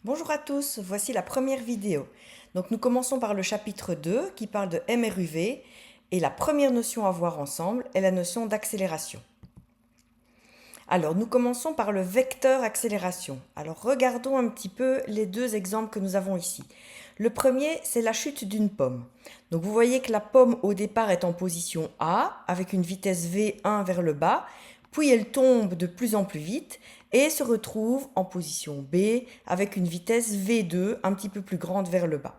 Bonjour à tous, voici la première vidéo. Donc nous commençons par le chapitre 2 qui parle de MRUV et la première notion à voir ensemble est la notion d'accélération. Alors nous commençons par le vecteur accélération. Alors regardons un petit peu les deux exemples que nous avons ici. Le premier, c'est la chute d'une pomme. Donc vous voyez que la pomme au départ est en position A avec une vitesse V1 vers le bas, puis elle tombe de plus en plus vite et se retrouve en position B avec une vitesse V2 un petit peu plus grande vers le bas.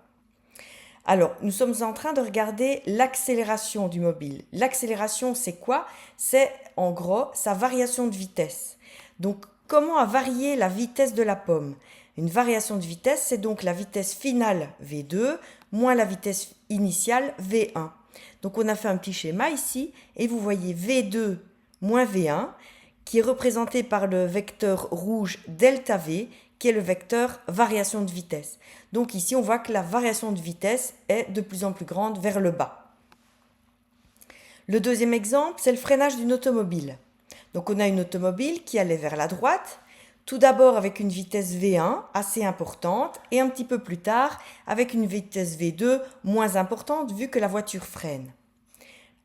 Alors, nous sommes en train de regarder l'accélération du mobile. L'accélération, c'est quoi? C'est en gros sa variation de vitesse. Donc, comment a varié la vitesse de la pomme? Une variation de vitesse, c'est donc la vitesse finale V2 moins la vitesse initiale V1. Donc, on a fait un petit schéma ici et vous voyez V2 moins V1 qui est représenté par le vecteur rouge delta V qui est le vecteur variation de vitesse. Donc ici, on voit que la variation de vitesse est de plus en plus grande vers le bas. Le deuxième exemple, c'est le freinage d'une automobile. Donc on a une automobile qui allait vers la droite, tout d'abord avec une vitesse V1 assez importante et un petit peu plus tard avec une vitesse V2 moins importante vu que la voiture freine.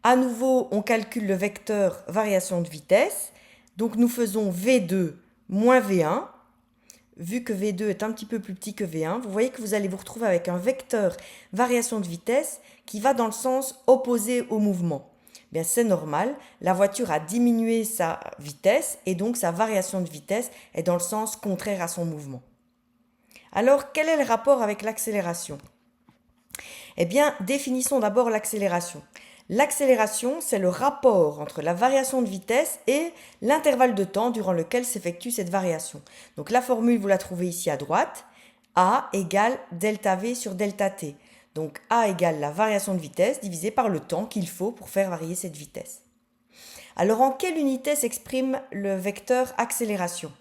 À nouveau, on calcule le vecteur variation de vitesse. Donc nous faisons V2 moins V1. Vu que V2 est un petit peu plus petit que V1, vous voyez que vous allez vous retrouver avec un vecteur variation de vitesse qui va dans le sens opposé au mouvement. Bien, c'est normal, la voiture a diminué sa vitesse et donc sa variation de vitesse est dans le sens contraire à son mouvement. Alors, quel est le rapport avec l'accélération? Eh bien, définissons d'abord l'accélération. L'accélération, c'est le rapport entre la variation de vitesse et l'intervalle de temps durant lequel s'effectue cette variation. Donc la formule, vous la trouvez ici à droite. A égale delta V sur delta T. Donc A égale la variation de vitesse divisée par le temps qu'il faut pour faire varier cette vitesse. Alors en quelle unité s'exprime le vecteur accélération?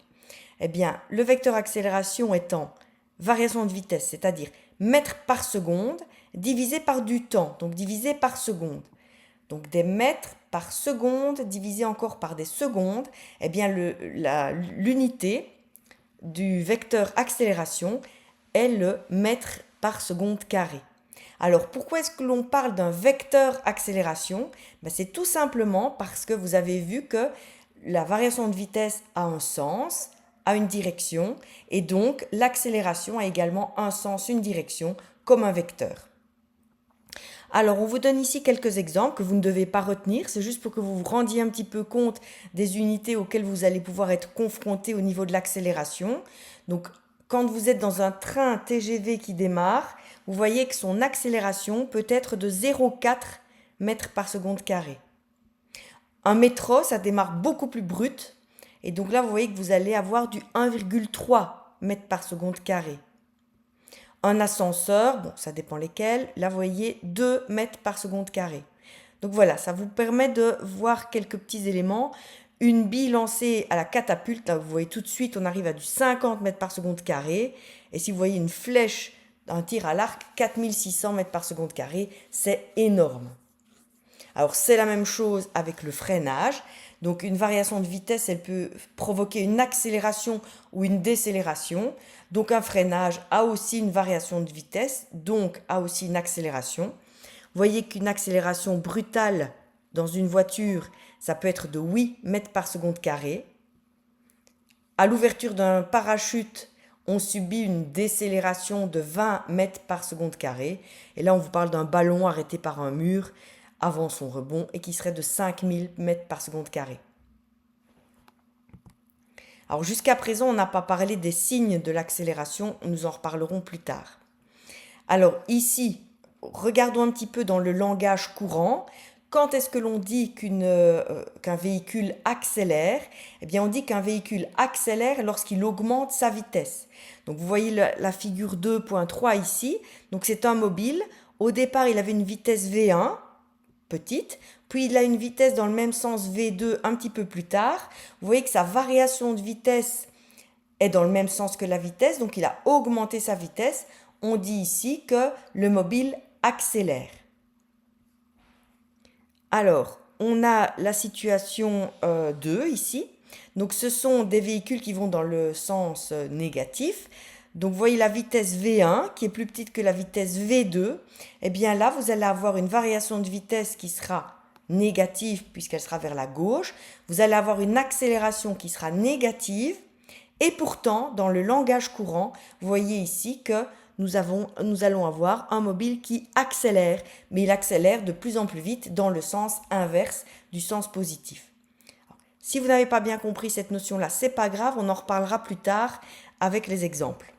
Eh bien, le vecteur accélération étant variation de vitesse, c'est-à-dire mètres par seconde divisé par du temps, donc divisé par seconde. Donc des mètres par seconde divisé encore par des secondes, eh bien l'unité du vecteur accélération est le mètre par seconde carré. Alors pourquoi est-ce que l'on parle d'un vecteur accélération? C'est tout simplement parce que vous avez vu que la variation de vitesse a un sens, a une direction, et donc l'accélération a également un sens, une direction, comme un vecteur. Alors, on vous donne ici quelques exemples que vous ne devez pas retenir. C'est juste pour que vous vous rendiez un petit peu compte des unités auxquelles vous allez pouvoir être confronté au niveau de l'accélération. Donc, quand vous êtes dans un train TGV qui démarre, vous voyez que son accélération peut être de 0,4 mètres par seconde carré. Un métro, ça démarre beaucoup plus brut. Et donc là, vous voyez que vous allez avoir du 1,3 mètres par seconde carré. Un ascenseur, bon, ça dépend lesquels, là, vous voyez 2 mètres par seconde carré. Donc voilà, ça vous permet de voir quelques petits éléments. Une bille lancée à la catapulte, là, vous voyez tout de suite, on arrive à du 50 mètres par seconde carré. Et si vous voyez une flèche d'un tir à l'arc, 4600 mètres par seconde carré, c'est énorme. Alors c'est la même chose avec le freinage. Donc une variation de vitesse, elle peut provoquer une accélération ou une décélération. Donc un freinage a aussi une variation de vitesse, donc a aussi une accélération. Vous voyez qu'une accélération brutale dans une voiture, ça peut être de 8 mètres par seconde carré. À l'ouverture d'un parachute, on subit une décélération de 20 mètres par seconde carré. Et là, on vous parle d'un ballon arrêté par un mur avant son rebond et qui serait de 5000 mètres par seconde carré. Alors jusqu'à présent, on n'a pas parlé des signes de l'accélération, nous en reparlerons plus tard. Alors ici, regardons un petit peu dans le langage courant. Quand est-ce que l'on dit qu'un véhicule accélère? Eh bien, on dit qu'un véhicule accélère lorsqu'il augmente sa vitesse. Donc, vous voyez la figure 2.3 ici. Donc, c'est un mobile. Au départ, il avait une vitesse V1, petite, puis il a une vitesse dans le même sens V2 un petit peu plus tard. Vous voyez que sa variation de vitesse est dans le même sens que la vitesse, donc il a augmenté sa vitesse. On dit ici que le mobile accélère. Alors, on a la situation 2 ici. Donc, ce sont des véhicules qui vont dans le sens négatif. Donc, vous voyez la vitesse V1 qui est plus petite que la vitesse V2. Eh bien là, vous allez avoir une variation de vitesse qui sera négative puisqu'elle sera vers la gauche. Vous allez avoir une accélération qui sera négative. Et pourtant, dans le langage courant, vous voyez ici que nous allons avoir un mobile qui accélère, mais il accélère de plus en plus vite dans le sens inverse du sens positif. Si vous n'avez pas bien compris cette notion-là, c'est pas grave, on en reparlera plus tard avec les exemples.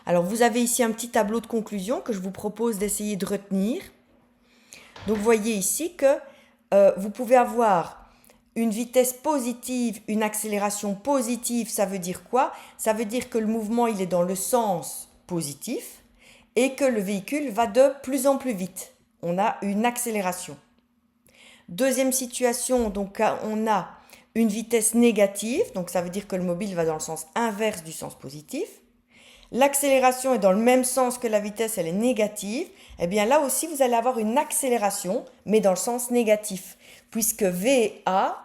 Alors, vous avez ici un petit tableau de conclusion que je vous propose d'essayer de retenir. Donc, vous voyez ici que vous pouvez avoir une vitesse positive, une accélération positive, ça veut dire quoi? Ça veut dire que le mouvement, il est dans le sens positif et que le véhicule va de plus en plus vite. On a une accélération. Deuxième situation, donc on a une vitesse négative, donc ça veut dire que le mobile va dans le sens inverse du sens positif. L'accélération est dans le même sens que la vitesse, elle est négative. Eh bien là aussi, vous allez avoir une accélération, mais dans le sens négatif, puisque V et A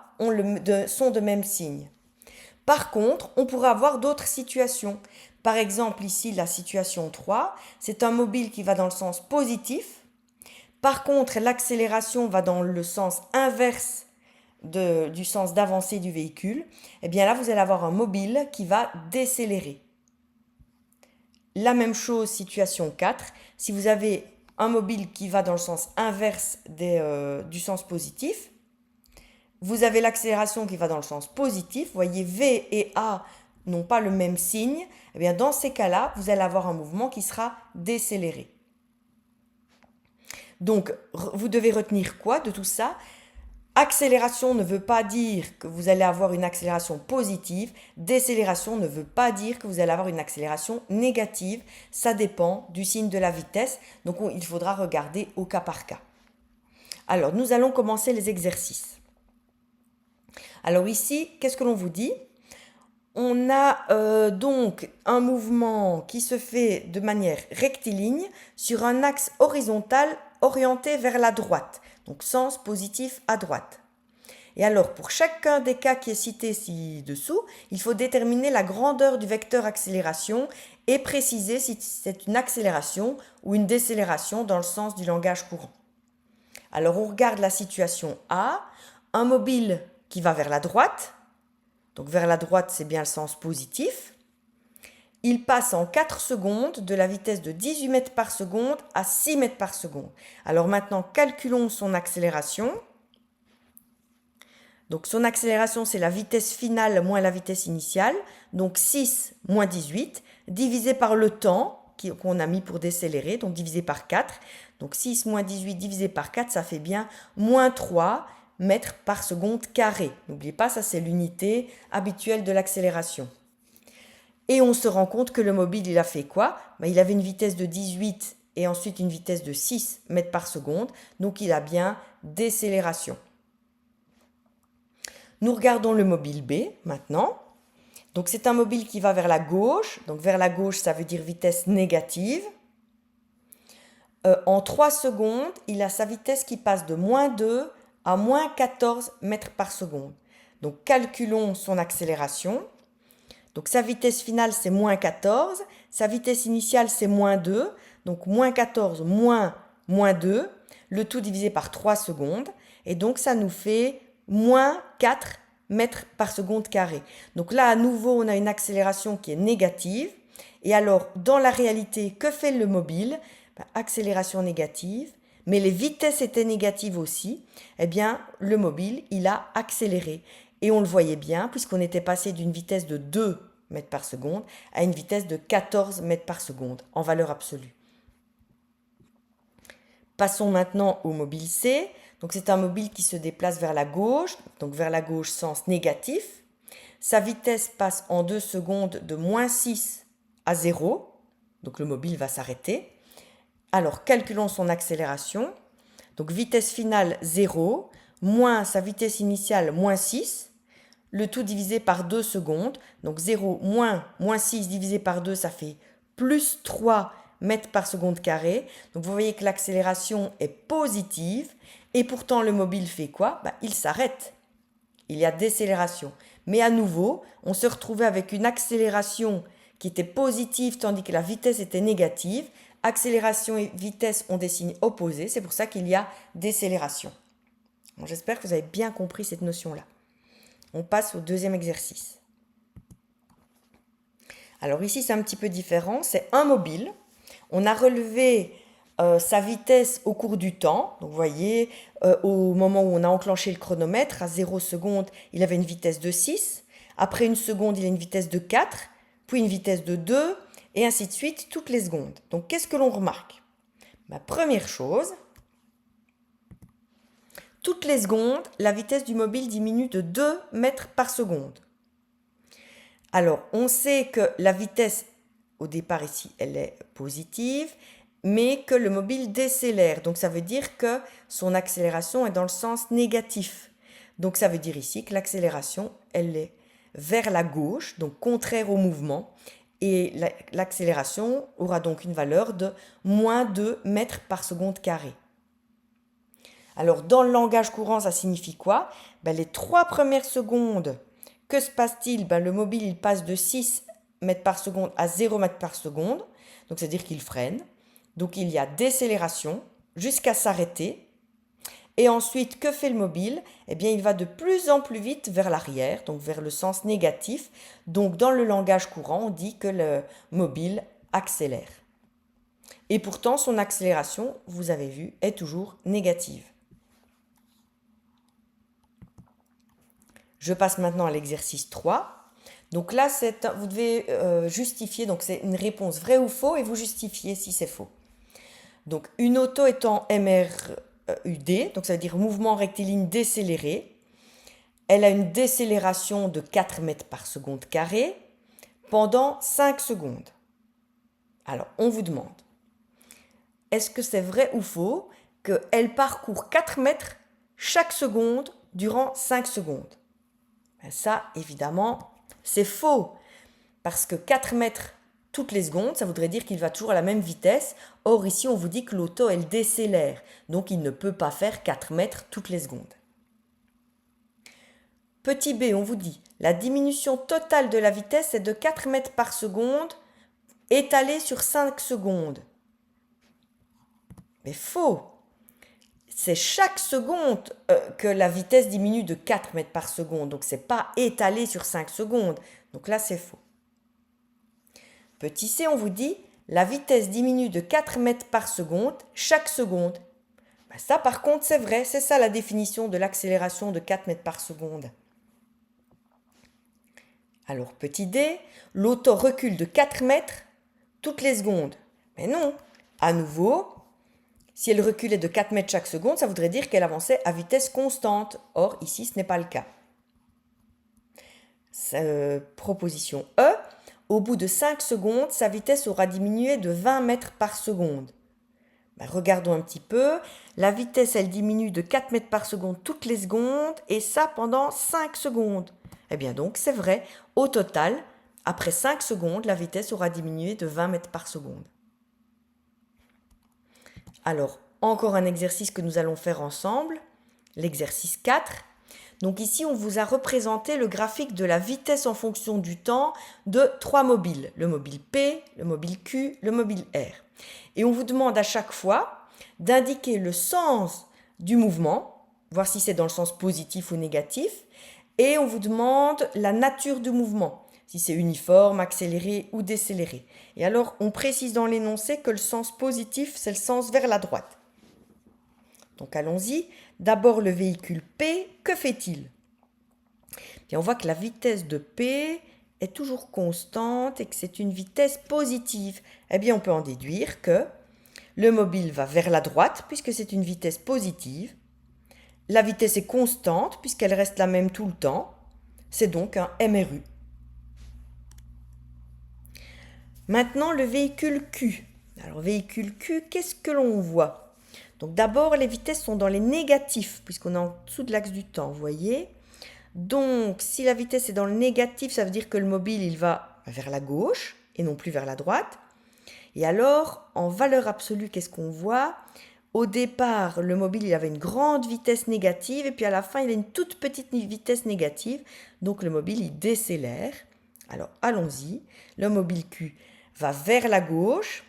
sont de même signe. Par contre, on pourrait avoir d'autres situations. Par exemple, ici, la situation 3, c'est un mobile qui va dans le sens positif. Par contre, l'accélération va dans le sens inverse du sens d'avancée du véhicule. Eh bien là, vous allez avoir un mobile qui va décélérer. La même chose, situation 4, si vous avez un mobile qui va dans le sens inverse du sens positif, vous avez l'accélération qui va dans le sens positif, vous voyez V et A n'ont pas le même signe, eh bien dans ces cas-là, vous allez avoir un mouvement qui sera décéléré. Donc, vous devez retenir quoi de tout ça? Accélération ne veut pas dire que vous allez avoir une accélération positive. Décélération ne veut pas dire que vous allez avoir une accélération négative. Ça dépend du signe de la vitesse. Donc, il faudra regarder au cas par cas. Alors, nous allons commencer les exercices. Alors ici, qu'est-ce que l'on vous dit? On a donc un mouvement qui se fait de manière rectiligne sur un axe horizontal orienté vers la droite. Donc sens positif à droite. Et alors, pour chacun des cas qui est cité ci-dessous, il faut déterminer la grandeur du vecteur accélération et préciser si c'est une accélération ou une décélération dans le sens du langage courant. Alors, on regarde la situation A, un mobile qui va vers la droite. Donc, vers la droite, c'est bien le sens positif. Il passe en 4 secondes de la vitesse de 18 mètres par seconde à 6 mètres par seconde. Alors maintenant, calculons son accélération. Donc son accélération, c'est la vitesse finale moins la vitesse initiale. Donc 6 moins 18, divisé par le temps qu'on a mis pour décélérer, donc divisé par 4. Donc 6 moins 18 divisé par 4, ça fait bien moins 3 mètres par seconde carré. N'oubliez pas, ça c'est l'unité habituelle de l'accélération. Et on se rend compte que le mobile, il a fait quoi? Il avait une vitesse de 18 et ensuite une vitesse de 6 mètres par seconde. Donc, il a bien décélération. Nous regardons le mobile B maintenant. Donc, c'est un mobile qui va vers la gauche. Donc, vers la gauche, ça veut dire vitesse négative. En 3 secondes, il a sa vitesse qui passe de moins 2 à moins 14 mètres par seconde. Donc, calculons son accélération. Donc sa vitesse finale, c'est moins 14. Sa vitesse initiale, c'est moins 2. Donc moins 14 moins 2. Le tout divisé par 3 secondes. Et donc ça nous fait moins 4 mètres par seconde carré. Donc là, à nouveau, on a une accélération qui est négative. Et alors, dans la réalité, que fait le mobile? Accélération négative. Mais les vitesses étaient négatives aussi. Eh bien, le mobile, il a accéléré. Et on le voyait bien, puisqu'on était passé d'une vitesse de 2 mètres par seconde à une vitesse de 14 mètres par seconde en valeur absolue. Passons maintenant au mobile C. Donc c'est un mobile qui se déplace vers la gauche, donc vers la gauche sens négatif. Sa vitesse passe en 2 secondes de moins 6 à 0. Donc le mobile va s'arrêter. Alors calculons son accélération. Donc vitesse finale 0, moins sa vitesse initiale moins 6. Le tout divisé par 2 secondes. Donc 0 moins 6 divisé par 2, ça fait plus 3 mètres par seconde carré. Donc vous voyez que l'accélération est positive. Et pourtant le mobile fait quoi? Il s'arrête. Il y a décélération. Mais à nouveau, on se retrouvait avec une accélération qui était positive tandis que la vitesse était négative. Accélération et vitesse ont des signes opposés, c'est pour ça qu'il y a décélération. Bon, j'espère que vous avez bien compris cette notion-là. On passe au deuxième exercice. Alors ici, c'est un petit peu différent. C'est un mobile. On a relevé sa vitesse au cours du temps. Donc vous voyez, au moment où on a enclenché le chronomètre, à 0 secondes, il avait une vitesse de 6. Après une seconde, il a une vitesse de 4, puis une vitesse de 2, et ainsi de suite, toutes les secondes. Donc qu'est-ce que l'on remarque? Première chose, toutes les secondes, la vitesse du mobile diminue de 2 mètres par seconde. Alors, on sait que la vitesse, au départ ici, elle est positive, mais que le mobile décélère. Donc, ça veut dire que son accélération est dans le sens négatif. Donc, ça veut dire ici que l'accélération, elle est vers la gauche, donc contraire au mouvement. Et l'accélération aura donc une valeur de moins 2 mètres par seconde carrée. Alors, dans le langage courant, ça signifie quoi? Les 3 premières secondes, que se passe-t-il? Le mobile, il passe de 6 mètres par seconde à 0 mètres par seconde. Donc, c'est-à-dire qu'il freine. Donc, il y a décélération jusqu'à s'arrêter. Et ensuite, que fait le mobile? Il va de plus en plus vite vers l'arrière, donc vers le sens négatif. Donc, dans le langage courant, on dit que le mobile accélère. Et pourtant, son accélération, vous avez vu, est toujours négative. Je passe maintenant à l'exercice 3. Donc là, vous devez justifier, donc c'est une réponse vraie ou faux, et vous justifiez si c'est faux. Donc une auto est en MRUD, donc ça veut dire mouvement rectiligne décéléré. Elle a une décélération de 4 mètres par seconde carré pendant 5 secondes. Alors, on vous demande, est-ce que c'est vrai ou faux qu'elle parcourt 4 mètres chaque seconde durant 5 secondes? Ça, évidemment, c'est faux, parce que 4 mètres toutes les secondes, ça voudrait dire qu'il va toujours à la même vitesse. Or, ici, on vous dit que l'auto, elle décélère, donc il ne peut pas faire 4 mètres toutes les secondes. Petit b, on vous dit, la diminution totale de la vitesse est de 4 mètres par seconde, étalée sur 5 secondes. Mais faux! C'est chaque seconde que la vitesse diminue de 4 mètres par seconde. Donc, ce n'est pas étalé sur 5 secondes. Donc là, c'est faux. Petit c, on vous dit, la vitesse diminue de 4 mètres par seconde chaque seconde. Ça, par contre, c'est vrai. C'est ça la définition de l'accélération de 4 mètres par seconde. Alors, petit d, l'auto recule de 4 mètres toutes les secondes. Mais non, à nouveau, si elle reculait de 4 mètres chaque seconde, ça voudrait dire qu'elle avançait à vitesse constante. Or, ici, ce n'est pas le cas. Proposition E, au bout de 5 secondes, sa vitesse aura diminué de 20 mètres par seconde. Regardons un petit peu. La vitesse, elle diminue de 4 mètres par seconde toutes les secondes, et ça pendant 5 secondes. Donc, c'est vrai. Au total, après 5 secondes, la vitesse aura diminué de 20 mètres par seconde. Alors, encore un exercice que nous allons faire ensemble, l'exercice 4. Donc ici, on vous a représenté le graphique de la vitesse en fonction du temps de 3 mobiles. Le mobile P, le mobile Q, le mobile R. Et on vous demande à chaque fois d'indiquer le sens du mouvement, voir si c'est dans le sens positif ou négatif. Et on vous demande la nature du mouvement, si c'est uniforme, accéléré ou décéléré. Et alors, on précise dans l'énoncé que le sens positif, c'est le sens vers la droite. Donc, allons-y. D'abord, le véhicule P, que fait-il? On voit que la vitesse de P est toujours constante et que c'est une vitesse positive. On peut en déduire que le mobile va vers la droite, puisque c'est une vitesse positive. La vitesse est constante, puisqu'elle reste la même tout le temps. C'est donc un MRU. Maintenant, le véhicule Q. Alors, véhicule Q, qu'est-ce que l'on voit? Donc, d'abord, les vitesses sont dans les négatifs, puisqu'on est en dessous de l'axe du temps, vous voyez. Donc, si la vitesse est dans le négatif, ça veut dire que le mobile, il va vers la gauche et non plus vers la droite. Et alors, en valeur absolue, qu'est-ce qu'on voit? Au départ, le mobile, il avait une grande vitesse négative et puis à la fin, il a une toute petite vitesse négative. Donc, le mobile, il décélère Alors, allons-y. Le mobile Q va vers la gauche.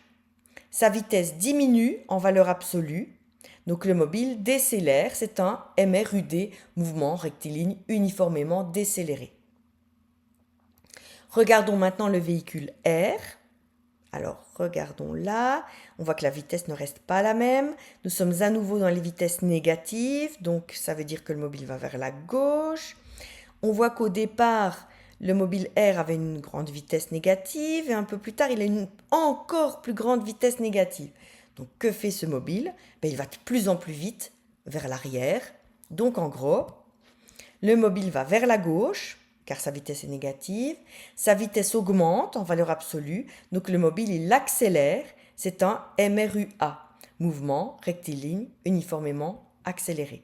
Sa vitesse diminue en valeur absolue. Donc, le mobile décélère. C'est un MRUD, mouvement rectiligne uniformément décéléré. Regardons maintenant le véhicule R. Alors, regardons là. On voit que la vitesse ne reste pas la même. Nous sommes à nouveau dans les vitesses négatives. Donc, ça veut dire que le mobile va vers la gauche. On voit qu'au départ, le mobile R avait une grande vitesse négative. Et un peu plus tard, il a une encore plus grande vitesse négative. Donc, que fait ce mobile? Il va de plus en plus vite vers l'arrière. Donc, en gros, le mobile va vers la gauche, car sa vitesse est négative. Sa vitesse augmente en valeur absolue, donc le mobile, il accélère. C'est un MRUA, mouvement rectiligne uniformément accéléré.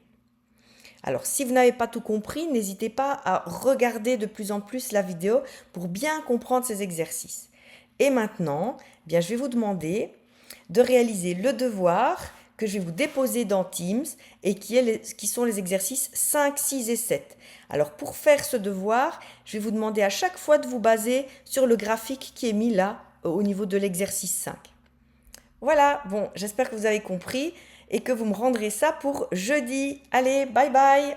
Alors, si vous n'avez pas tout compris, n'hésitez pas à regarder de plus en plus la vidéo pour bien comprendre ces exercices. Et maintenant, je vais vous demander de réaliser le devoir que je vais vous déposer dans Teams et qui sont les exercices 5, 6 et 7. Alors pour faire ce devoir, je vais vous demander à chaque fois de vous baser sur le graphique qui est mis là au niveau de l'exercice 5. Voilà, bon, j'espère que vous avez compris et que vous me rendrez ça pour jeudi. Allez, bye bye!